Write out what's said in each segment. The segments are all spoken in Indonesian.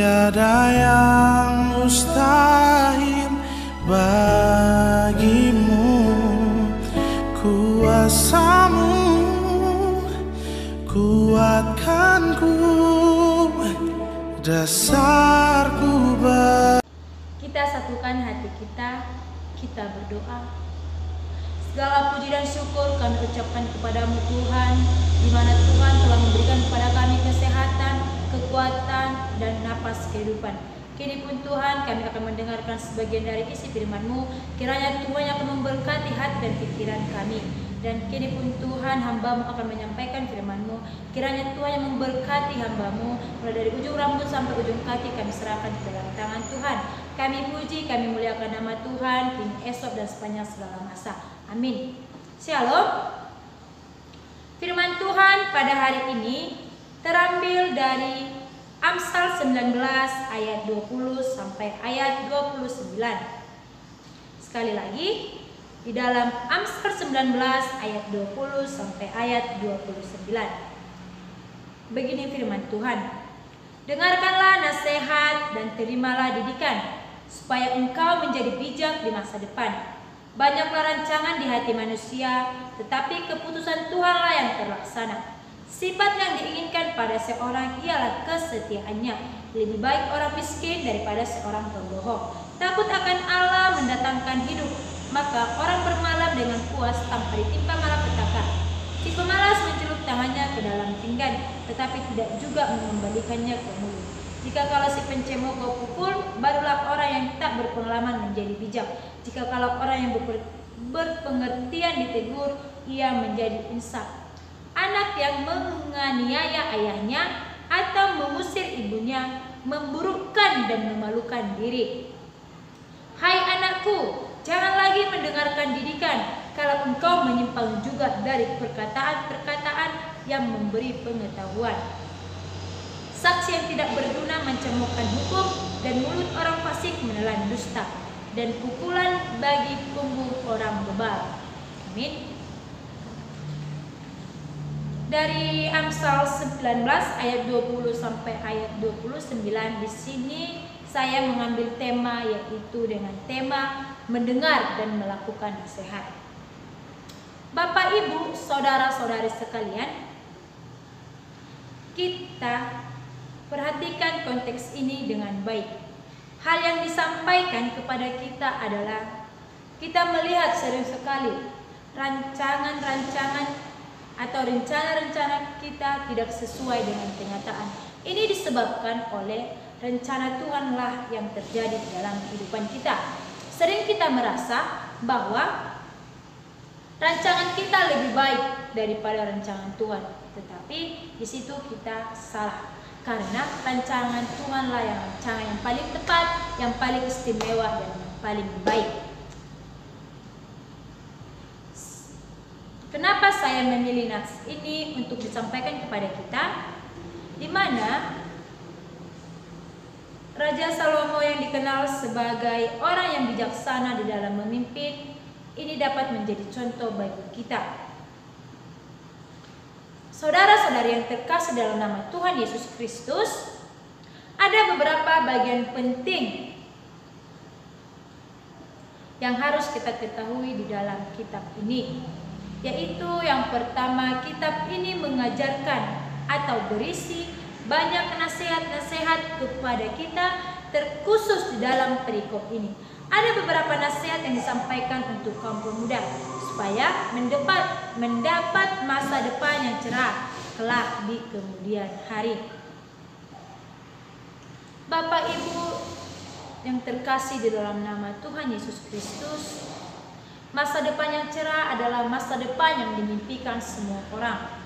Tiada yang mustahil bagimu, kuasamu kuatkanku, dasarku. Kita satukan hati kita berdoa. Segala puji dan syukur kami ucapkan kepadamu Tuhan, di mana Tuhan telah memberikan kepada kami kesehatan, kekuatan, dan napas kehidupan. Kini pun Tuhan, kami akan mendengarkan sebagian dari isi firman-Mu. Kiranya Tuhan yang akan memberkati hati dan pikiran kami. Dan kini pun Tuhan, hamba-Mu akan menyampaikan firman-Mu. Kiranya Tuhan yang memberkati hamba-Mu, mulai dari ujung rambut sampai ujung kaki kami serahkan ke dalam tangan Tuhan. Kami puji, kami muliakan nama Tuhan, kini, esok, dan sepanjang segala masa. Amin. Shalom. Firman Tuhan pada hari ini terambil dari Amsal 19 ayat 20 sampai ayat 29. Sekali lagi, di dalam Amsal 19 ayat 20 sampai ayat 29. Begini firman Tuhan. Dengarkanlah nasihat dan terimalah didikan, supaya engkau menjadi bijak di masa depan. Banyaklah rancangan di hati manusia, tetapi keputusan Tuhanlah yang terlaksana. Sifat yang diinginkan pada seorang ialah kesetiaannya. Lebih baik orang miskin daripada seorang pembohong. Takut akan Allah mendatangkan hidup, maka orang bermalam dengan puas tanpa ditimpa malapetaka. Si pemalas mencelup tangannya ke dalam pinggan, tetapi tidak juga mengembalikannya ke mulut. Jika kalau si pencemooh kau pukul, barulah orang yang tak berpengalaman menjadi bijak. Jika kalau orang yang berpengertian ditegur, ia menjadi insaf. Anak yang menganiaya ayahnya atau mengusir ibunya, memburukkan dan memalukan diri. Hai anakku, jangan lagi mendengarkan didikan, kalau engkau menyimpang juga dari perkataan-perkataan yang memberi pengetahuan. Saksi yang tidak berguna mencemoohkan hukum, dan mulut orang fasik menelan dusta, dan pukulan bagi punggung orang bebal. Amin. Dari Amsal 19 ayat 20 sampai ayat 29, di sini saya mengambil tema, yaitu dengan tema mendengar dan melakukan nasihat. Bapak, Ibu, saudara-saudari sekalian, kita perhatikan konteks ini dengan baik. Hal yang disampaikan kepada kita adalah kita melihat sering sekali rancangan-rancangan atau rencana-rencana kita tidak sesuai dengan kenyataan. Ini disebabkan oleh rencana Tuhanlah yang terjadi dalam kehidupan kita. Sering kita merasa bahwa rancangan kita lebih baik daripada rancangan Tuhan, tetapi di situ kita salah. Karena rancangan Tuhanlah yang rancangan yang paling tepat, yang paling istimewa, dan yang paling baik. Kenapa saya memilih nas ini untuk disampaikan kepada kita? Di mana Raja Salomo yang dikenal sebagai orang yang bijaksana di dalam memimpin, ini dapat menjadi contoh bagi kita. Saudara-saudari yang terkasih dalam nama Tuhan Yesus Kristus, ada beberapa bagian penting yang harus kita ketahui di dalam kitab ini. Yaitu yang pertama, kitab ini mengajarkan atau berisi banyak nasihat-nasihat kepada kita, terkhusus di dalam perikop ini. Ada beberapa nasihat yang disampaikan untuk kaum pemuda supaya mendapat masa depan yang cerah kelak di kemudian hari. Bapak, Ibu yang terkasih di dalam nama Tuhan Yesus Kristus, masa depan yang cerah adalah masa depan yang dimimpikan semua orang.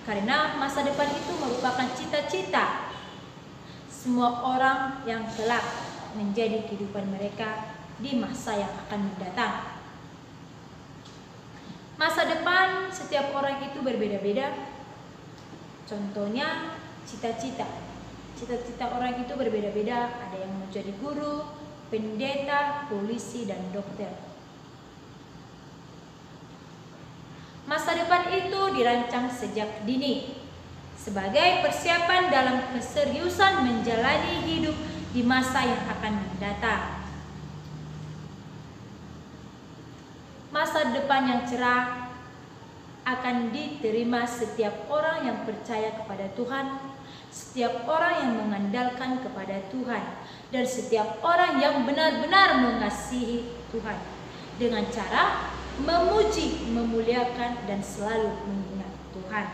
Karena masa depan itu merupakan cita-cita semua orang yang kelak menjadi kehidupan mereka di masa yang akan mendatang. Masa depan setiap orang itu berbeda-beda. Contohnya cita-cita. Cita-cita orang itu berbeda-beda. Ada yang mau jadi guru, pendeta, polisi, dan dokter. Masa depan itu dirancang sejak dini. sebagai persiapan dalam keseriusan menjalani hidup di masa yang akan mendatang. Masa depan yang cerah akan diterima setiap orang yang percaya kepada Tuhan, setiap orang yang mengandalkan kepada Tuhan, dan setiap orang yang benar-benar mengasihi Tuhan dengan cara memuji, memuliakan, dan selalu mengingat Tuhan.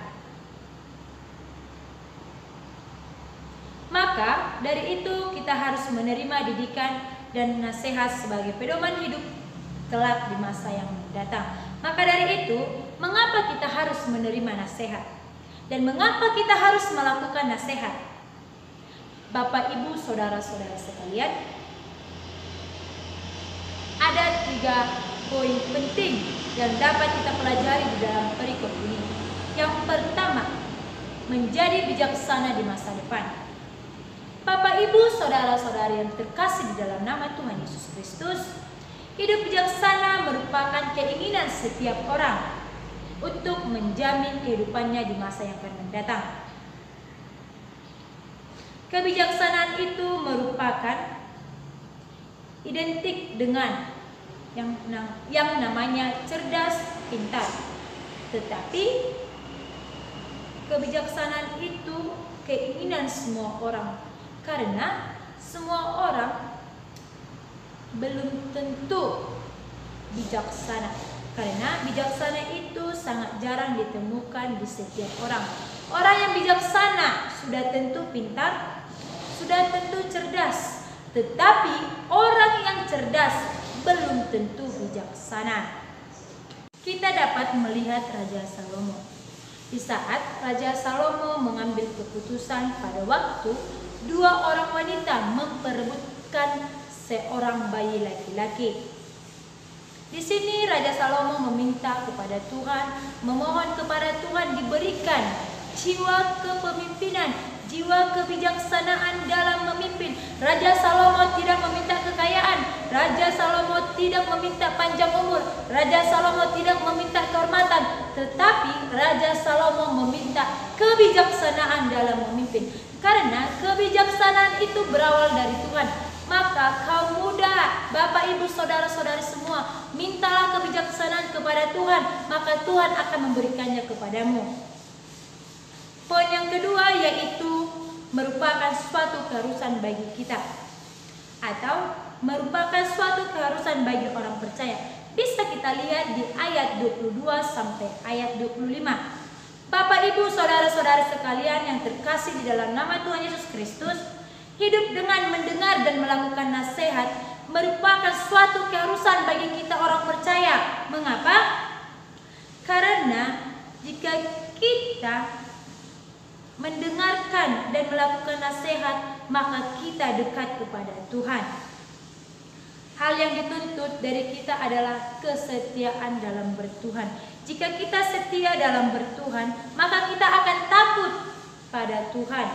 Maka dari itu kita harus menerima didikan dan nasihat sebagai pedoman hidup kelak di masa yang mendatang. Maka dari itu, mengapa kita harus menerima nasihat? Dan mengapa kita harus melakukan nasihat? Bapak, Ibu, saudara-saudara sekalian, ada 3 poin penting yang dapat kita pelajari di dalam perikop ini. Yang pertama, menjadi bijaksana di masa depan. Bapak, Ibu, saudara-saudari yang terkasih di dalam nama Tuhan Yesus Kristus, hidup bijaksana merupakan keinginan setiap orang untuk menjamin kehidupannya di masa yang akan mendatang. Kebijaksanaan itu merupakan identik dengan yang namanya cerdas, pintar. Tetapi kebijaksanaan itu keinginan semua orang, karena semua orang belum tentu bijaksana, karena bijaksana itu sangat jarang ditemukan di setiap orang. Orang yang bijaksana sudah tentu pintar, sudah tentu cerdas, tetapi orang yang cerdas belum tentu bijaksana. Kita dapat melihat Raja Salomo. Di saat Raja Salomo mengambil keputusan pada waktu 2 orang wanita memperebutkan seorang bayi laki-laki. Di sini Raja Salomo meminta kepada Tuhan, memohon kepada Tuhan diberikan jiwa kepemimpinan, jiwa kebijaksanaan dalam memimpin. Raja Salomo tidak meminta kekayaan, Raja Salomo tidak meminta panjang umur, Raja Salomo tidak meminta kehormatan, tetapi Raja Salomo meminta kebijaksanaan dalam memimpin. Karena kebijaksanaan itu berawal dari Tuhan. Maka kaum muda, Bapak, Ibu, saudara-saudari semua, mintalah kebijaksanaan kepada Tuhan, maka Tuhan akan memberikannya kepadamu. Poin yang kedua yaitu merupakan suatu keharusan bagi kita, atau merupakan suatu keharusan bagi orang percaya. Bisa kita lihat di ayat 22 sampai ayat 25. Bapak, Ibu, saudara-saudari sekalian yang terkasih di dalam nama Tuhan Yesus Kristus, hidup dengan mendengar dan melakukan nasihat merupakan suatu keharusan bagi kita orang percaya. Mengapa? Karena jika kita mendengarkan dan melakukan nasihat, maka kita dekat kepada Tuhan. Hal yang dituntut dari kita adalah kesetiaan dalam bertuhan. Jika kita setia dalam bertuhan, maka kita akan takut pada Tuhan.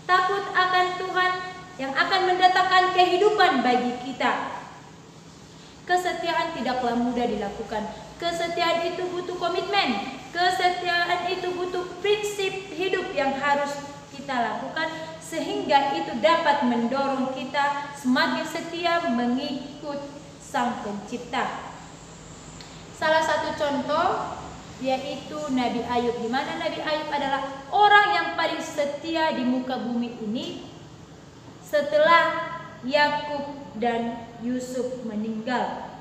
Takut akan Tuhan yang akan mendatangkan kehidupan bagi kita. Kesetiaan tidaklah mudah dilakukan. Kesetiaan itu butuh komitmen. Kesetiaan itu butuh prinsip hidup yang harus kita lakukan, sehingga itu dapat mendorong kita semakin setia mengikut Sang Pencipta. Salah satu contoh yaitu Nabi Ayub, di mana Nabi Ayub adalah orang yang paling setia di muka bumi ini setelah Yakub dan Yusuf meninggal.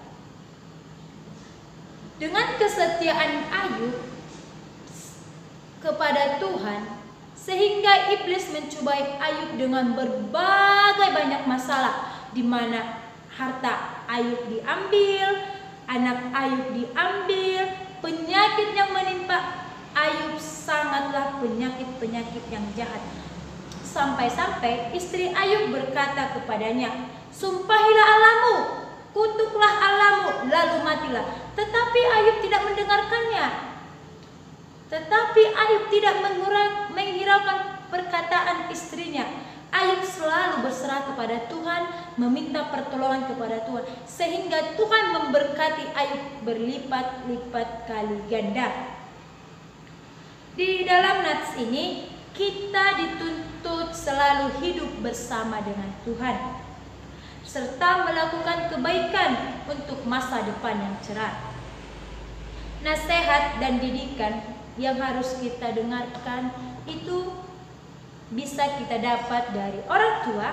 Dengan kesetiaan Ayub kepada Tuhan, sehingga iblis mencobai Ayub dengan berbagai banyak masalah, di mana harta Ayub diambil, anak Ayub diambil, penyakit yang menimpa Ayub sangatlah penyakit-penyakit yang jahat. Sampai-sampai istri Ayub berkata kepadanya, "Sumpahilah Allahmu, kutuklah Allahmu, lalu matilah." Tetapi Ayub tidak mendengarkannya. Tetapi Ayub tidak menghiraukan perkataan istrinya. Ayub selalu berserah kepada Tuhan, meminta pertolongan kepada Tuhan, sehingga Tuhan memberkati Ayub berlipat-lipat kali ganda. Di dalam nats ini kita dituntut selalu hidup bersama dengan Tuhan, serta melakukan kebaikan untuk masa depan yang cerah. Nasihat dan didikan yang harus kita dengarkan itu bisa kita dapat dari orang tua,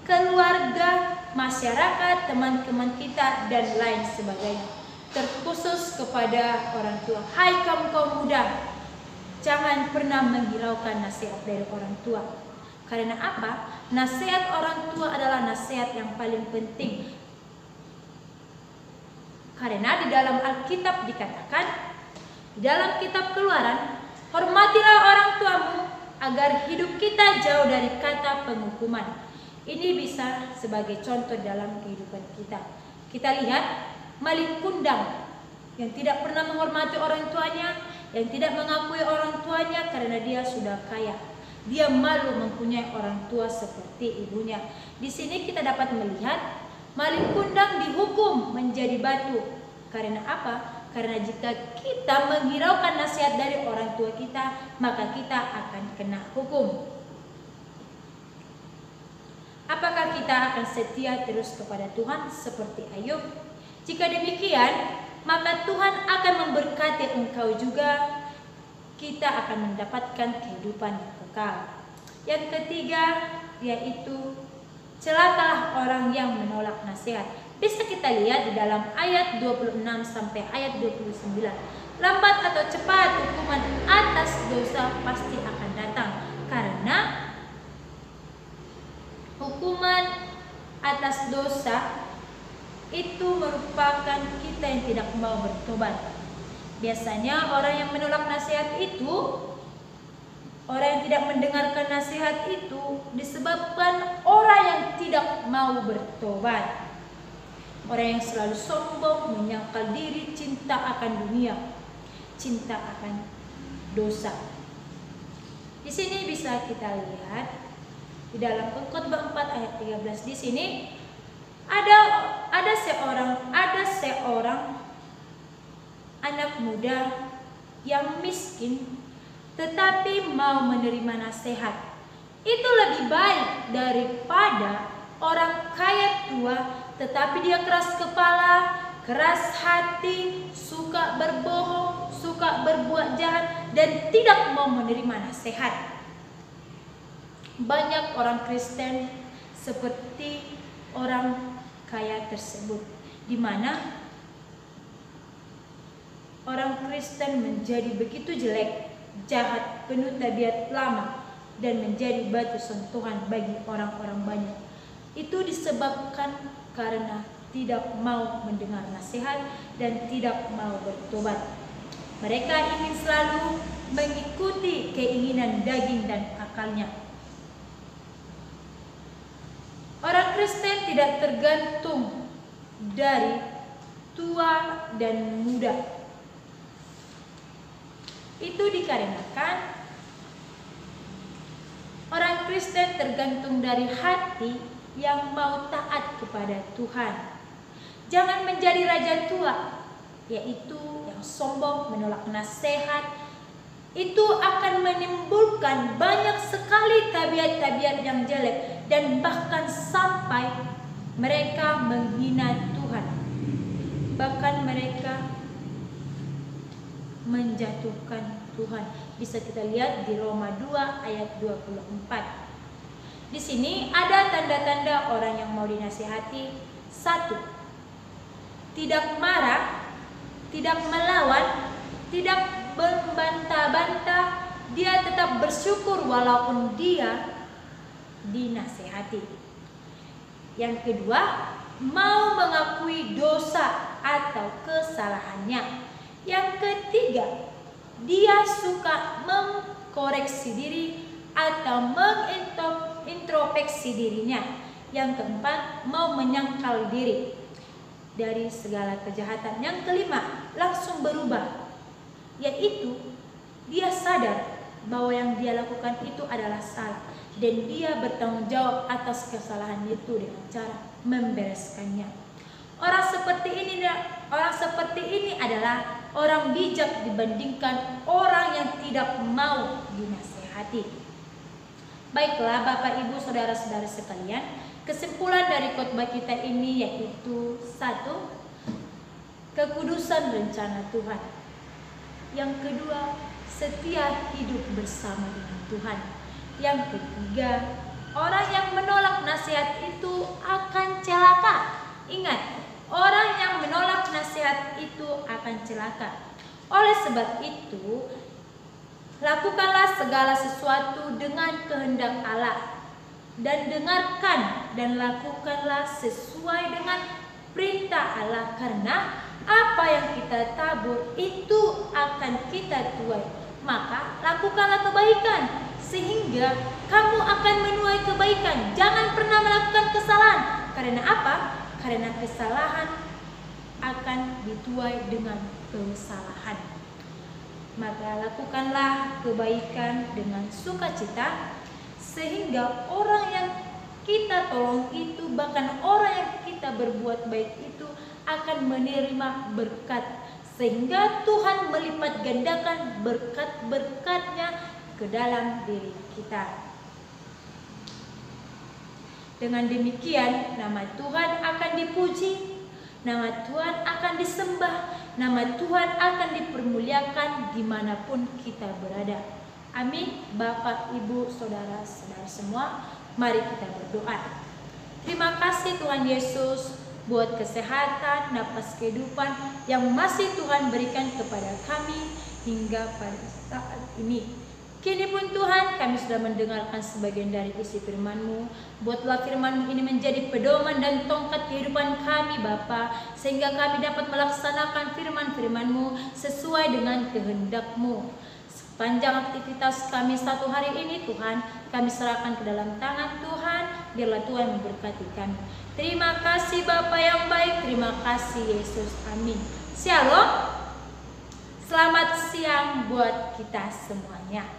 keluarga, masyarakat, teman-teman kita, dan lain sebagainya. Terkhusus kepada orang tua. Hai kaum muda, jangan pernah menghiraukan nasihat dari orang tua. Karena apa? Nasihat orang tua adalah nasihat yang paling penting. Karena di dalam Alkitab dikatakan, di dalam kitab Keluaran, hormatilah orang tuamu agar hidup kita jauh dari kata penghukuman. Ini bisa sebagai contoh dalam kehidupan kita. Kita lihat maling kundang yang tidak pernah menghormati orang tuanya, yang tidak mengakui orang tuanya karena dia sudah kaya. Dia malu mempunyai orang tua seperti ibunya. Di sini kita dapat melihat maling kundang dihukum menjadi batu. Karena apa? Karena jika kita menghiraukan nasihat dari orang tua kita, maka kita akan kena hukum. Apakah kita akan setia terus kepada Tuhan seperti Ayub? Jika demikian, maka Tuhan akan memberkati engkau juga. Kita akan mendapatkan kehidupan yang kekal. Yang ketiga, yaitu celakalah orang yang menolak nasihat. Bisa kita lihat di dalam ayat 26 sampai ayat 29. Lambat atau cepat hukuman atas dosa pasti akan datang, karena hukuman atas dosa itu merupakan kita yang tidak mau bertobat. Biasanya orang yang menolak nasihat itu, orang yang tidak mendengarkan nasihat itu disebabkan orang yang tidak mau bertobat. Orang yang selalu sombong, menyangkal diri, cinta akan dunia, cinta akan dosa. Di sini bisa kita lihat di dalam Pengkhotbah 4 ayat 13. Di sini ada seorang anak muda yang miskin tetapi mau menerima nasihat. Itu lebih baik daripada orang kaya tua tetapi dia keras kepala, keras hati, suka berbohong, suka berbuat jahat, dan tidak mau menerima nasihat. Banyak orang Kristen seperti orang kaya tersebut, di mana orang Kristen menjadi begitu jelek, jahat, penuh tabiat lama, dan menjadi batu sentuhan bagi orang-orang banyak. Itu disebabkan karena tidak mau mendengar nasihat dan tidak mau bertobat. Mereka ingin selalu mengikuti keinginan daging dan akalnya. Orang Kristen tidak tergantung dari tua dan muda. Itu dikarenakan orang Kristen tergantung dari hati yang mau taat kepada Tuhan. Jangan menjadi raja tua, yaitu yang sombong, menolak nasihat. Itu akan menimbulkan banyak sekali tabiat-tabiat yang jelek, dan bahkan sampai mereka menghina Tuhan. Bahkan mereka menjatuhkan Tuhan. Bisa kita lihat di Roma 2 ayat 24. Di sini ada tanda-tanda orang yang mau dinasihati. 1. Tidak marah, tidak melawan, tidak membantah-bantah. Dia tetap bersyukur walaupun dia dinasihati. Yang kedua, mau mengakui dosa atau kesalahannya. Yang ketiga, dia suka mengkoreksi diri atau introspeksi dirinya. Yang keempat, mau menyangkal diri dari segala kejahatan. Yang kelima, langsung berubah, yaitu dia sadar bahwa yang dia lakukan itu adalah salah dan dia bertanggung jawab atas kesalahan itu dengan cara membereskannya. Orang seperti ini adalah orang bijak dibandingkan orang yang tidak mau dinasihati. Baiklah Bapak Ibu Saudara-saudara sekalian, kesimpulan dari khotbah kita ini yaitu 1. Kekudusan rencana Tuhan. Yang kedua, setia hidup bersama dengan Tuhan. Yang ketiga, orang yang menolak nasihat itu akan celaka. Ingat, orang yang menolak nasihat itu akan celaka. Oleh sebab itu, lakukanlah segala sesuatu dengan kehendak Allah, dan dengarkan dan lakukanlah sesuai dengan perintah Allah, karena apa yang kita tabur itu akan kita tuai. Maka lakukanlah kebaikan, sehingga kamu akan menuai kebaikan. Jangan pernah melakukan kesalahan. Karena apa? Karena kesalahan akan dituai dengan kesalahan. Maka lakukanlah kebaikan dengan sukacita, sehingga orang yang kita tolong itu, bahkan orang yang kita berbuat baik itu akan menerima berkat, sehingga Tuhan melipat gandakan berkat-berkatnya ke dalam diri kita. Dengan demikian, nama Tuhan akan dipuji, nama Tuhan akan disembah, nama Tuhan akan dipermuliakan dimanapun kita berada. Amin. Bapak, Ibu, Saudara-saudara semua, mari kita berdoa. Terima kasih Tuhan Yesus buat kesehatan, napas kehidupan yang masih Tuhan berikan kepada kami hingga pada saat ini. Kini pun Tuhan, kami sudah mendengarkan sebagian dari isi firman-Mu. Buatlah firman-Mu ini menjadi pedoman dan tongkat kehidupan kami Bapa, sehingga kami dapat melaksanakan firman-firman-Mu sesuai dengan kehendak-Mu. Sepanjang aktivitas kami satu hari ini Tuhan, kami serahkan ke dalam tangan Tuhan. Biarlah Tuhan memberkati kami. Terima kasih Bapa yang baik, terima kasih Yesus. Amin. Shalom. Selamat siang buat kita semuanya.